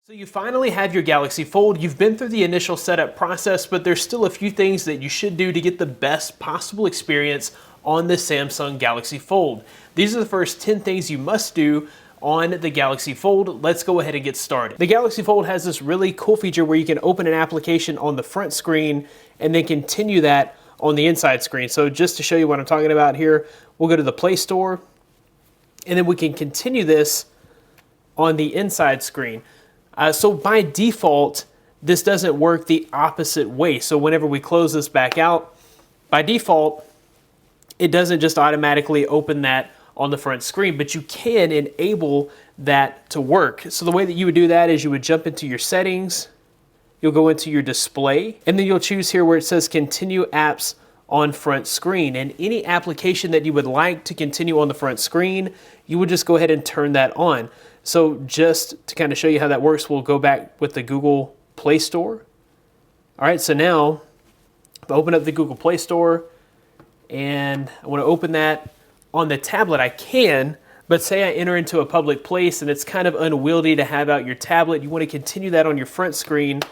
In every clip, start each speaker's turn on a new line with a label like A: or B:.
A: So you finally have your Galaxy Fold. You've been through the initial setup process, but there's still a few things that you should do to get the best possible experience on the Samsung Galaxy Fold. These are the first 10 things you must do on the Galaxy Fold. Let's go ahead and get started. The Galaxy Fold has this really cool feature where you can open an application on the front screen and then continue that on the inside screen. So just to show you what I'm talking about here, we'll go to the Play Store and then we can continue this on the inside screen. So by default, this doesn't work the opposite way. So whenever we close this back out, by default, it doesn't just automatically open that on the front screen, but you can enable that to work. So the way that you would do that is you would jump into your settings, you'll go into your display, and then you'll choose here where it says continue apps on front screen. And any application that you would like to continue on the front screen, you would just go ahead and turn that on. So just to kind of show you how that works, we'll go back with the Google Play Store. All right, so now if I open up the Google Play Store and I want to open that on the tablet, I can, but say I enter into a public place and it's kind of unwieldy to have out your tablet, you want to continue that on your front screen.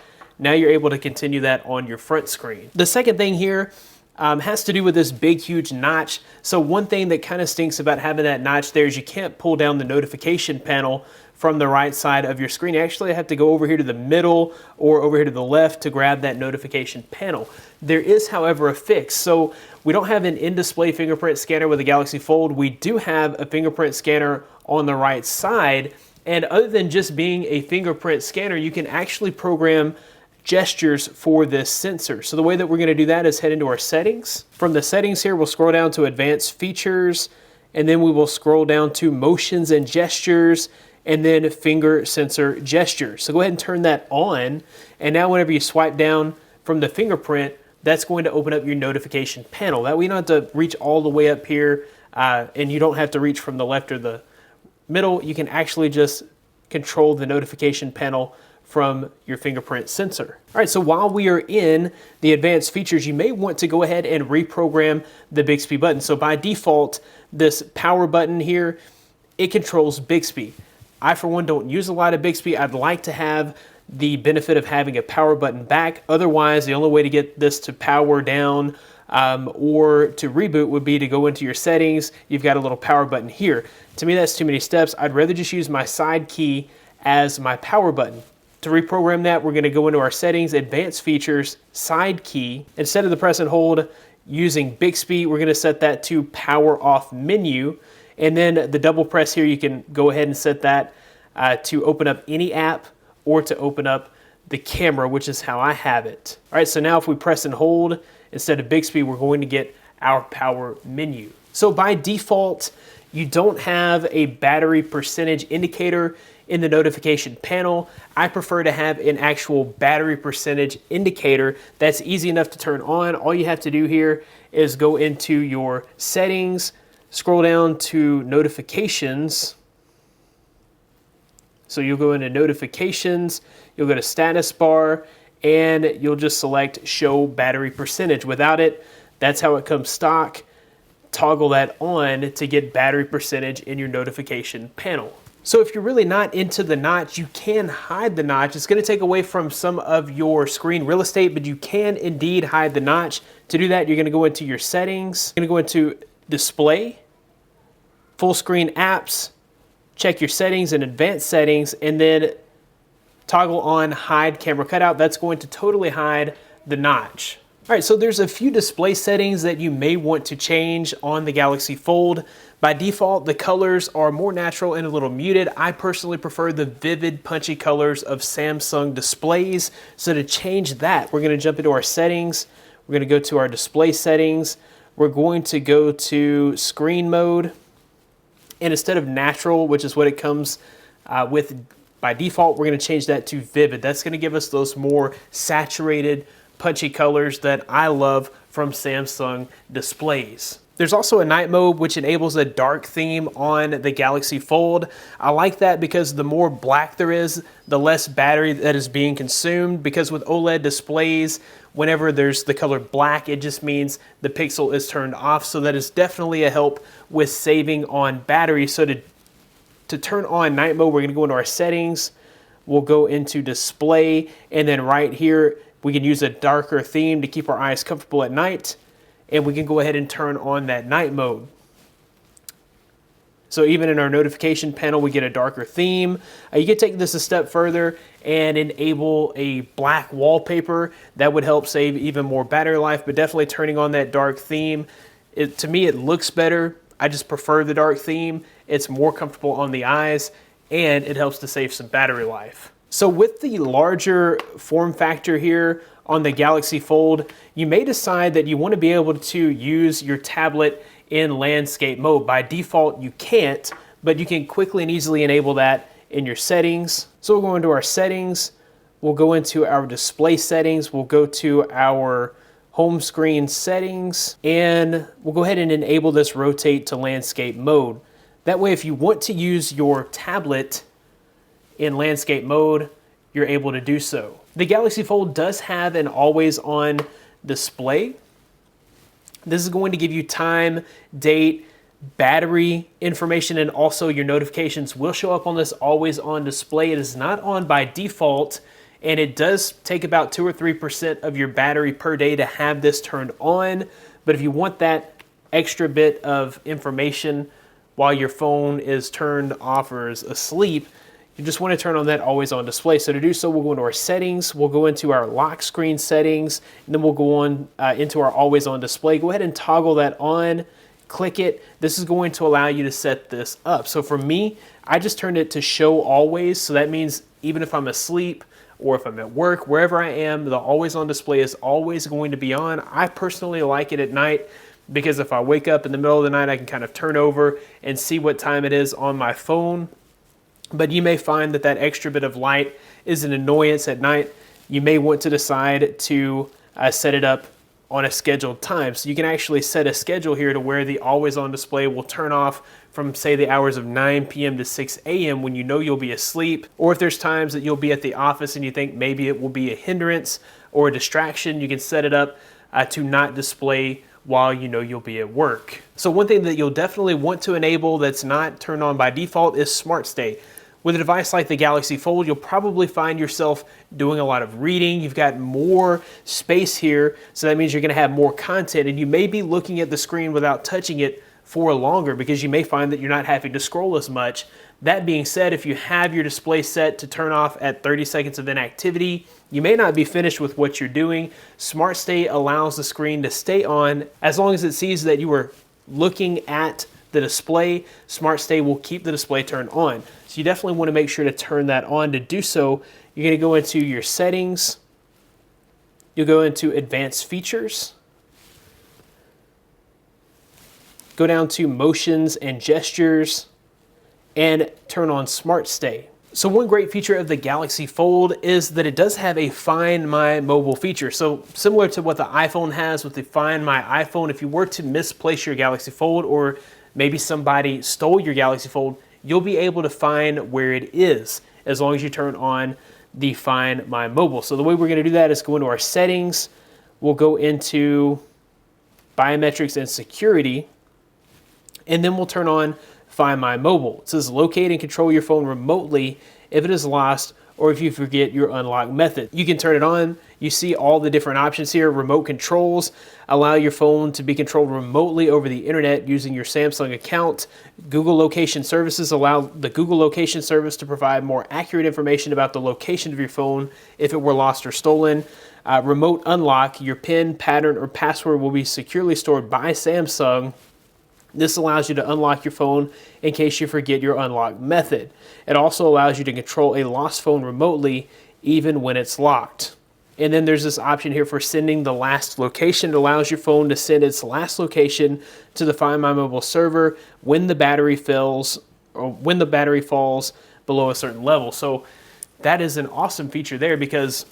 A: Now you're able to continue that on your front screen. The second thing here has to do with this big, huge notch. So one thing that kind of stinks about having that notch there is you can't pull down the notification panel from the right side of your screen. You actually have to go over here to the middle or over here to the left to grab that notification panel. There is, however, a fix. So we don't have an in-display fingerprint scanner with the Galaxy Fold. We do have a fingerprint scanner on the right side. And other than just being a fingerprint scanner, you can actually program gestures for this sensor. So the way that we're going to do that is head into our settings. From the settings here, we'll scroll down to advanced features, and then we will scroll down to motions and gestures, and then finger sensor gestures. So go ahead and turn that on. And now whenever you swipe down from the fingerprint, that's going to open up your notification panel. That way you don't have to reach all the way up here, and you don't have to reach from the left or the middle. You can actually just control the notification panel from your fingerprint sensor. All right, so while we are in the advanced features, you may want to go ahead and reprogram the Bixby button. So by default, this power button here, it controls Bixby. I, for one, don't use a lot of Bixby. I'd like to have the benefit of having a power button back. Otherwise, the only way to get this to power down or to reboot would be to go into your settings. You've got a little power button here. To me, that's too many steps. I'd rather just use my side key as my power button. To reprogram that, we're going to go into our settings, advanced features, side key. Instead of the press and hold using Bixby, we're going to set that to power off menu. And then the double press here, you can go ahead and set that to open up any app or to open up the camera, which is how I have it. All right, so now if we press and hold, instead of Bixby, we're going to get our power menu. So by default, you don't have a battery percentage indicator in the notification panel. I prefer to have an actual battery percentage indicator that's easy enough to turn on. All you have to do here is go into your settings, scroll down to notifications. So you'll go into notifications, you'll go to status bar, and you'll just select show battery percentage. Without it, that's how it comes stock. Toggle that on to get battery percentage in your notification panel. So if you're really not into the notch, you can hide the notch. It's going to take away from some of your screen real estate, but you can indeed hide the notch. To do that, you're going to go into your settings, you're going to go into display, full screen apps, check your settings and advanced settings, and then toggle on hide camera cutout. That's going to totally hide the notch. All right, so there's a few display settings that you may want to change on the Galaxy Fold. By default, the colors are more natural and a little muted. I personally prefer the vivid, punchy colors of Samsung displays. So to change that, we're going to jump into our settings. We're going to go to our display settings. We're going to go to screen mode. And instead of natural, which is what it comes with by default, we're going to change that to vivid. That's going to give us those more saturated, punchy colors that I love from Samsung displays. There's also a night mode which enables a dark theme on the Galaxy Fold. I like that because the more black there is, the less battery that is being consumed, because with OLED displays, whenever there's the color black, it just means the pixel is turned off. So that is definitely a help with saving on battery. So to turn on night mode, we're going to go into our settings. we'll go into display, and then right here, we can use a darker theme to keep our eyes comfortable at night, and we can go ahead and turn on that night mode. So even in our notification panel, we get a darker theme. You can take this a step further and enable a black wallpaper. That would help save even more battery life, but definitely turning on that dark theme. To me, it looks better. I just prefer the dark theme. It's more comfortable on the eyes, and it helps to save some battery life. So with the larger form factor here on the Galaxy Fold, you may decide that you want to be able to use your tablet in landscape mode. By default, you can't, but you can quickly and easily enable that in your settings. So we'll go into our settings, we'll go into our display settings, we'll go to our home screen settings, and we'll go ahead and enable this rotate to landscape mode. That way, if you want to use your tablet in landscape mode, you're able to do so. The Galaxy Fold does have an always on display. This is going to give you time, date, battery information, and also your notifications will show up on this always on display. It is not on by default, and it does take about 2 or 3% of your battery per day to have this turned on. But if you want that extra bit of information while your phone is turned off or is asleep, you just want to turn on that always on display. So to do so, we'll go into our settings, we'll go into our lock screen settings, and then we'll go on into our always on display. Go ahead and toggle that on, click it. This is going to allow you to set this up. So for me, I just turned it to show always. So that means even if I'm asleep or if I'm at work, wherever I am, the always on display is always going to be on. I personally like it at night because if I wake up in the middle of the night, I can kind of turn over and see what time it is on my phone. But you may find that that extra bit of light is an annoyance at night. You may want to decide to set it up on a scheduled time. So you can actually set a schedule here to where the always on display will turn off from, say, the hours of 9 p.m. to 6 a.m. when you know you'll be asleep, or if there's times that you'll be at the office and you think maybe it will be a hindrance or a distraction, you can set it up to not display while you know you'll be at work. So one thing that you'll definitely want to enable that's not turned on by default is Smart Stay. With a device like the Galaxy Fold, you'll probably find yourself doing a lot of reading. You've got more space here, so that means you're gonna have more content, and you may be looking at the screen without touching it for longer because you may find that you're not having to scroll as much. That being said, if you have your display set to turn off at 30 seconds of inactivity, you may not be finished with what you're doing. Smart Stay allows the screen to stay on as long as it sees that you are looking at the display. Smart Stay will keep the display turned on. So you definitely want to make sure to turn that on. To do so, you're going to go into your settings. You'll go into advanced features. Go down to motions and gestures and turn on Smart Stay. So one great feature of the Galaxy Fold is that it does have a Find My Mobile feature. So similar to what the iPhone has with the Find My iPhone, if you were to misplace your Galaxy Fold or maybe somebody stole your Galaxy Fold, you'll be able to find where it is as long as you turn on the Find My Mobile. So the way we're going to do that is go into our settings. We'll go into biometrics and security, and then we'll turn on Find My Mobile. It says locate and control your phone remotely if it is lost or if you forget your unlock method. You can turn it on. You see all the different options here. Remote controls allow your phone to be controlled remotely over the internet using your Samsung account. Google Location Services allow the Google Location Service to provide more accurate information about the location of your phone if it were lost or stolen. Remote unlock, your PIN, pattern, or password will be securely stored by Samsung. This allows you to unlock your phone in case you forget your unlock method. It also allows you to control a lost phone remotely even when it's locked. And then there's this option here for sending the last location. It allows your phone to send its last location to the Find My Mobile server when the battery fails or when the battery falls below a certain level. So that is an awesome feature there because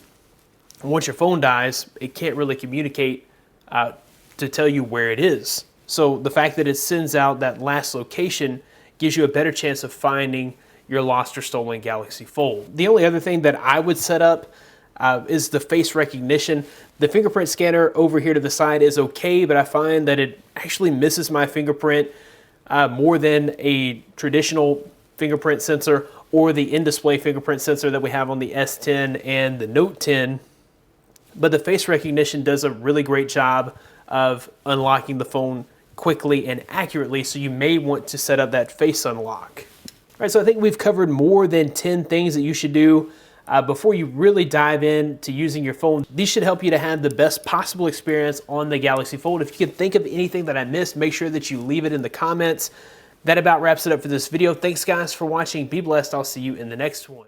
A: once your phone dies, it can't really communicate to tell you where it is. So the fact that it sends out that last location gives you a better chance of finding your lost or stolen Galaxy Fold. The only other thing that I would set up is the face recognition. The fingerprint scanner over here to the side is okay, but I find that it actually misses my fingerprint more than a traditional fingerprint sensor or the in-display fingerprint sensor that we have on the S10 and the Note 10. But the face recognition does a really great job of unlocking the phone quickly and accurately, so you may want to set up that face unlock. All right, so I think we've covered more than 10 things that you should do before you really dive into using your phone. These should help you to have the best possible experience on the Galaxy Fold. If you can think of anything that I missed, make sure that you leave it in the comments. That about wraps it up for this video. Thanks guys for watching. Be blessed. I'll see you in the next one.